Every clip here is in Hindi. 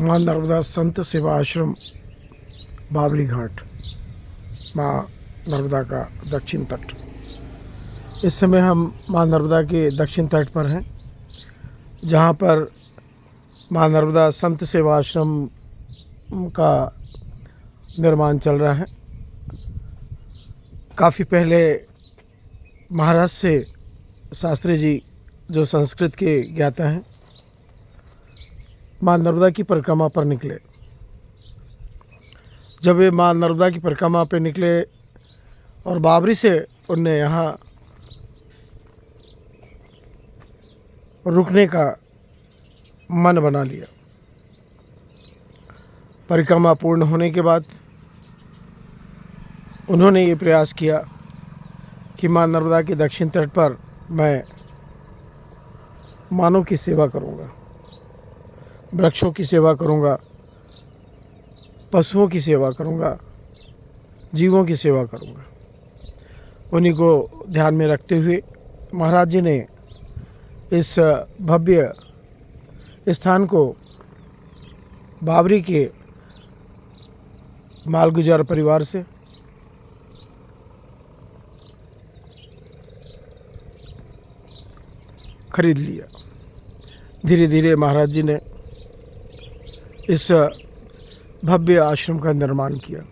माँ नर्मदा संत सेवा आश्रम बावली घाट, माँ नर्मदा का दक्षिण तट। इस समय हम माँ नर्मदा के दक्षिण तट पर हैं, जहाँ पर माँ नर्मदा संत सेवा आश्रम का निर्माण चल रहा है। काफ़ी पहले महाराष्ट्र से शास्त्री जी, जो संस्कृत के ज्ञाता हैं, माँ नर्मदा की परिक्रमा पर निकले। जब वे माँ नर्मदा की परिक्रमा पर निकले और बाबरी से उनने यहाँ रुकने का मन बना लिया। परिक्रमा पूर्ण होने के बाद उन्होंने ये प्रयास किया कि माँ नर्मदा के दक्षिण तट पर मैं मानव की सेवा करूँगा, वृक्षों की सेवा करूँगा, पशुओं की सेवा करूँगा, जीवों की सेवा करूँगा। उन्हीं को ध्यान में रखते हुए महाराज जी ने इस भव्य स्थान को बाबरी के मालगुजार परिवार से खरीद लिया। धीरे धीरे महाराज जी ने इस भव्य आश्रम का निर्माण किया।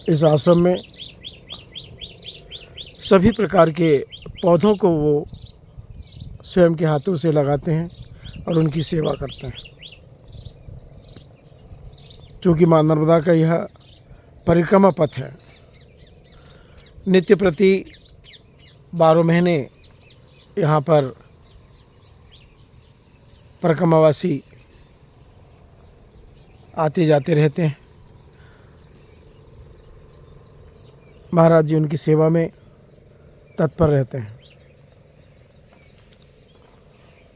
इस आश्रम में सभी प्रकार के पौधों को वो स्वयं के हाथों से लगाते हैं और उनकी सेवा करते हैं। चूँकि माँ नर्मदा का यह परिक्रमा पथ है, नित्य प्रति 12 महीने यहाँ पर परिक्रमावासी आते जाते रहते हैं। महाराज जी उनकी सेवा में तत्पर रहते हैं।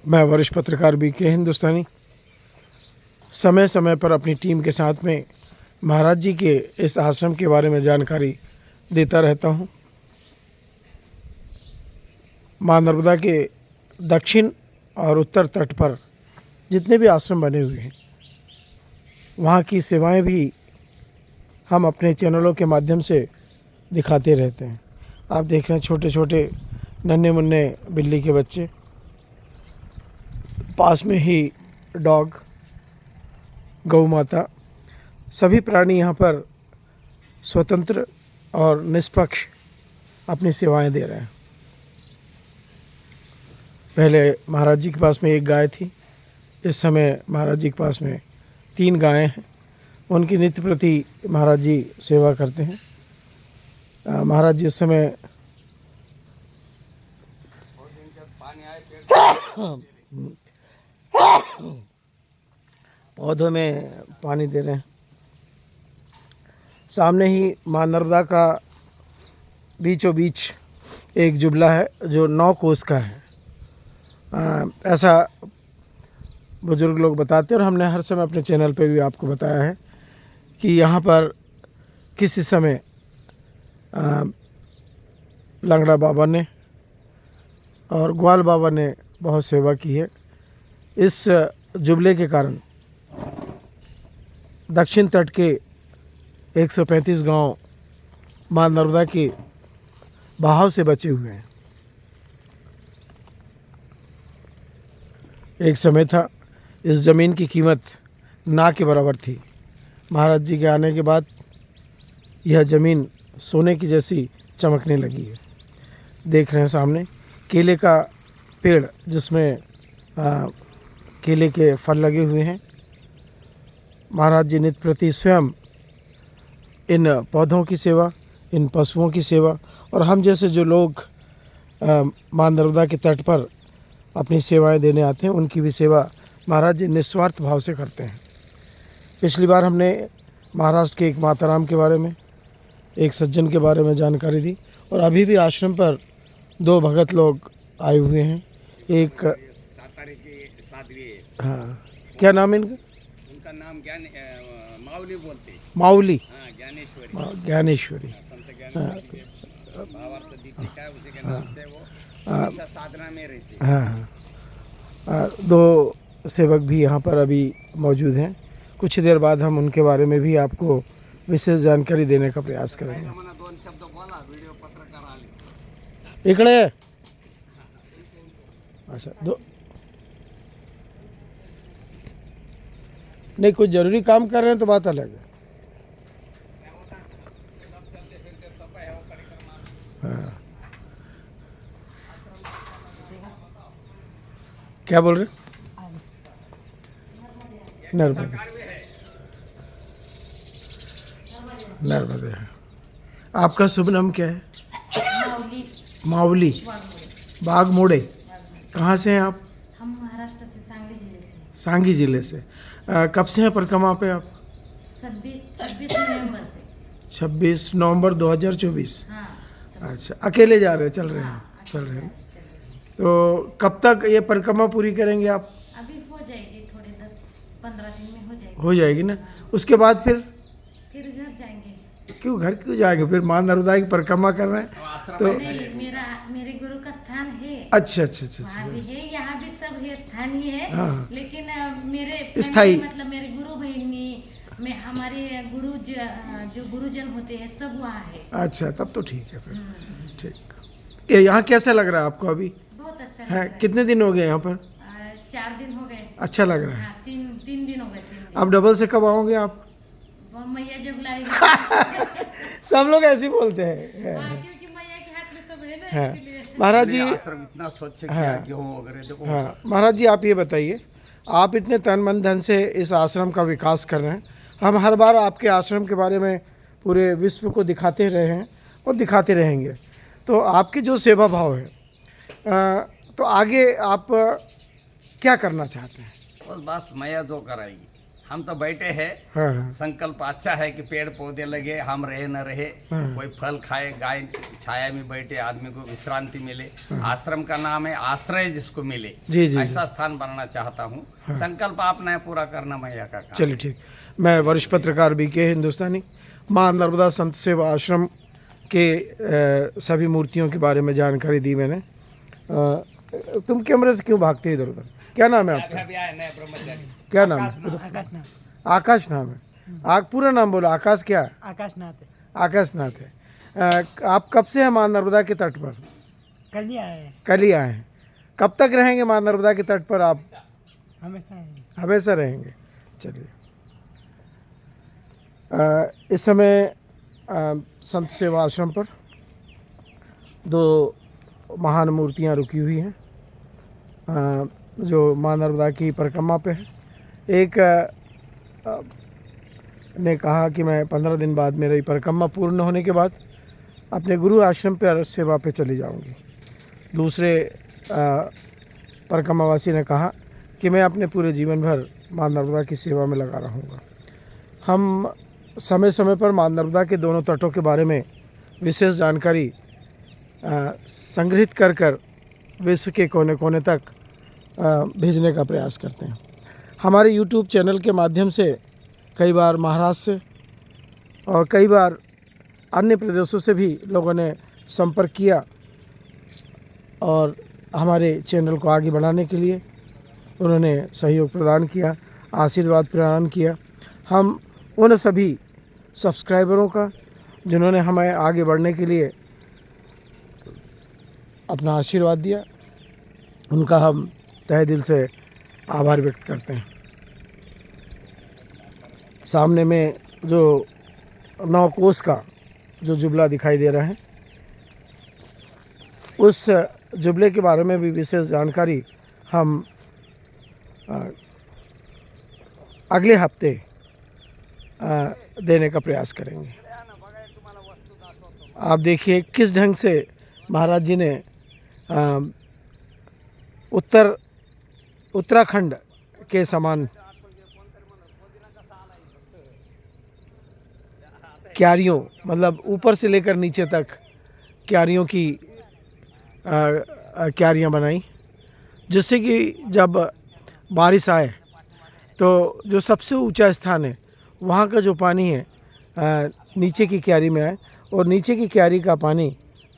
मैं वरिष्ठ पत्रकार BK हिंदुस्तानी समय समय पर अपनी टीम के साथ में महाराज जी के इस आश्रम के बारे में जानकारी देता रहता हूँ। माँ नर्मदा के दक्षिण और उत्तर तट पर जितने भी आश्रम बने हुए हैं, वहाँ की सेवाएं भी हम अपने चैनलों के माध्यम से दिखाते रहते हैं। आप देख रहे हैं छोटे छोटे नन्हे मुन्ने बिल्ली के बच्चे, पास में ही डॉग, गौ माता, सभी प्राणी यहाँ पर स्वतंत्र और निष्पक्ष अपनी सेवाएं दे रहे हैं। पहले महाराज जी के पास में एक गाय थी, इस समय महाराज जी के पास में 3 गायें हैं। उनकी नित्य प्रति महाराज जी सेवा करते हैं। महाराज जी इस समय पौधों में पानी दे रहे हैं। सामने ही माँ नर्मदा का बीचों बीच एक जुबला है जो 9 कोस का है। ऐसा बुजुर्ग लोग बताते हैं और हमने हर समय अपने चैनल पे भी आपको बताया है कि यहाँ पर किसी समय लंगड़ा बाबा ने और ग्वाल बाबा ने बहुत सेवा की है। इस जुबले के कारण दक्षिण तट के 135 गांव माँ नर्मदा के बहाव से बचे हुए हैं। एक समय था इस ज़मीन की कीमत ना के बराबर थी। महाराज जी के आने के बाद यह ज़मीन सोने की जैसी चमकने लगी है। देख रहे हैं सामने केले का पेड़, जिसमें केले के फल लगे हुए हैं। महाराज जी नित्य प्रति स्वयं इन पौधों की सेवा, इन पशुओं की सेवा और हम जैसे जो लोग माँ नर्मदा के तट पर अपनी सेवाएं देने आते हैं, उनकी भी सेवा महाराज जी निस्वार्थ भाव से करते हैं। पिछली बार हमने महाराष्ट्र के एक माताराम के बारे में, एक सज्जन के बारे में जानकारी दी और अभी भी आश्रम पर 2 भगत लोग आए हुए हैं। एक हाँ, क्या नाम है इनका? उनका नाम माउली बोलते। माउली, ज्ञानेश्वरी। ज्ञानेश्वरी। भावार्थ दीपिका उसी के नाम से वो साधना में रहती। हाँ हाँ, 2 सेवक भी यहाँ पर अभी मौजूद हैं। कुछ देर बाद हम उनके बारे में भी आपको विशेष जानकारी देने का प्रयास करेंगे। मला 2 शब्द बोला, व्हिडिओ पत्रकार आले. इकडे ये. अच्छा नहीं, कुछ ज़रूरी काम कर रहे हैं तो बात अलग है। हाँ, क्या बोल रहे? नर्मदे, नर्मदे है। आपका शुभ नाम क्या है? मावली बागमोड़े। कहाँ से हैं आप? हम महाराष्ट्र से, सांगली जिले से। सांगी जिले से। कब से हैं परिक्रमा पे आप? 26 नवंबर से। 26 नवंबर 2024। हाँ, अच्छा, अकेले जा रहे हैं? चल रहे हैं? चल रहे हैं। तो कब तक ये परिक्रमा पूरी करेंगे आप? अभी हो जाएगी, थोड़े 10-15 दिन में हो जाएगी। हो जाएगी ना? उसके बाद फिर घर जाएंगे। क्यों घर क्यों जाएंगे? फिर माँ नर्मदा की परिक्रमा कर रहे हैं तो। नहीं, मेरे गुरु का स्थान है। अच्छा अच्छा अच्छा वहाँ अच्छा। भी है, यहाँ भी सब है, स्थानीय है। हाँ। लेकिन मेरे स्थायी। मतलब मेरे गुरु बहनी में हमारे जो गुरुजन होते हैं सब वहाँ है। अच्छा, तब तो ठीक है फिर। ठीक। ये यहाँ कैसा लग रहा है आपको अभी? बहुत अच्छा है? लग रहा कितने दिन हो गए यहाँ पर? है। 4 दिन हो गए। अच्छा लग रहा है। हाँ, 3 दिन हो गए। 3 दिन। अब डबल से कब आओगे आप? वो मैया जब लाएगी। सब लोग ऐसे ही बोलते हैं। हाँ, क्योंकि मैया के हाथ में सब है ना, हाँ। इसके लिए। महाराज जी, आश्रम इतना स्वच्छ किया, गेहूं वगैरह देखो. हाँ महाराज जी, आप ये बताइए, आप इतने तन मन धन से इस आश्रम का विकास कर रहे हैं। हम हर बार आपके आश्रम के बारे में पूरे विश्व को दिखाते रहे हैं और दिखाते रहेंगे। तो आपकी जो सेवा भाव है, तो आगे आप क्या करना चाहते हैं? बस मैया जो कराएगी. हम तो बैठे हैं. हाँ हाँ संकल्प अच्छा है कि पेड़ पौधे लगे, हम रहे न रहे, हाँ। कोई फल खाए, गाय छाया में बैठे, आदमी को विश्रांति मिले. आश्रम का नाम है आश्रय जिसको मिले. जी जी। ऐसा स्थान बनाना चाहता हूँ. संकल्प आपने पूरा करना मैया का काम. चलिए ठीक। मैं वरिष्ठ पत्रकार BK हिंदुस्तानी, माँ नर्मदा संत सेवा आश्रम के सभी मूर्तियों के बारे में जानकारी दी मैंने। तुम कैमरे से क्यों भागते हैं इधर उधर? क्या नाम है आपका? अभी आए नए ब्रह्मचारी. क्या नाम है? आकाश नाम है। पूरा नाम बोलो। आकाश क्या? आकाशनाथ है। आकाशनाथ है। आप कब से हैं माँ नर्मदा के तट पर? कल ही आए हैं। कल ही आए हैं। कब तक रहेंगे माँ नर्मदा के तट पर आप? हमेशा हैं। हमेशा रहेंगे। चलिए। इस समय संत सेवा आश्रम पर 2 महान मूर्तियाँ रुकी हुई हैं, जो माँ नर्मदा की परिक्रमा पे है। एक ने कहा कि मैं 15 दिन बाद मेरी परिक्रमा पूर्ण होने के बाद अपने गुरु आश्रम पर सेवा पे चली जाऊंगी। दूसरे परिक्रमावासी ने कहा कि मैं अपने पूरे जीवन भर माँ नर्मदा की सेवा में लगा रहूँगा। हम समय समय पर माँ नर्मदा के दोनों तटों के बारे में विशेष जानकारी संग्रहित कर विश्व के कोने कोने तक भेजने का प्रयास करते हैं। हमारे YouTube चैनल के माध्यम से कई बार महाराष्ट्र से और कई बार अन्य प्रदेशों से भी लोगों ने संपर्क किया और हमारे चैनल को आगे बढ़ाने के लिए उन्होंने सहयोग प्रदान किया, आशीर्वाद प्रदान किया। हम उन सभी सब्सक्राइबरों का जिन्होंने हमें आगे बढ़ने के लिए अपना आशीर्वाद दिया, उनका हम तहे दिल से आभार व्यक्त करते हैं। सामने में जो 9 कोस का जो जुबला दिखाई दे रहा है, उस जुबले के बारे में भी विशेष जानकारी हम अगले हफ्ते देने का प्रयास करेंगे। आप देखिए किस ढंग से महाराज जी ने उत्तराखंड के समान क्यारियों, मतलब ऊपर से लेकर नीचे तक क्यारियों की क्यारियाँ बनाई, जिससे कि जब बारिश आए तो जो सबसे ऊंचा स्थान है वहाँ का जो पानी है नीचे की क्यारी में आए और नीचे की क्यारी का पानी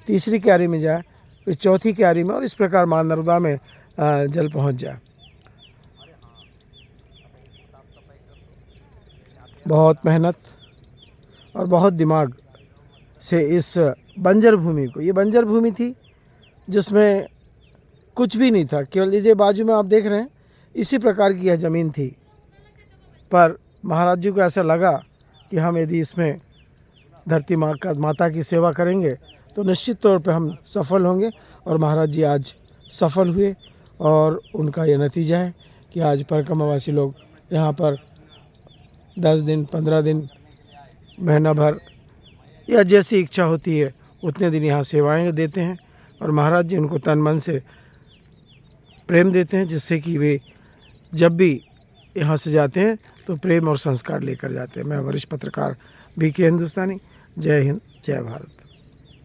तीसरी क्यारी में जाए, फिर चौथी क्यारी में, और इस प्रकार माँ नर्मदा में जल पहुँच जाए। बहुत मेहनत और बहुत दिमाग से इस बंजर भूमि को, ये बंजर भूमि थी जिसमें कुछ भी नहीं था, केवल ये बाजू में आप देख रहे हैं इसी प्रकार की यह ज़मीन थी। पर महाराज जी को ऐसा लगा कि हम यदि इसमें धरती माता की सेवा करेंगे तो निश्चित तौर पे हम सफल होंगे, और महाराज जी आज सफल हुए। और उनका यह नतीजा है कि आज परिक्रमावासी लोग यहाँ पर 10 दिन, 15 दिन, महीना भर या जैसी इच्छा होती है उतने दिन यहाँ सेवाएं देते हैं, और महाराज जी उनको तन मन से प्रेम देते हैं, जिससे कि वे जब भी यहाँ से जाते हैं तो प्रेम और संस्कार लेकर जाते हैं। मैं वरिष्ठ पत्रकार BK हिंदुस्तानी। जय हिंद, जय भारत।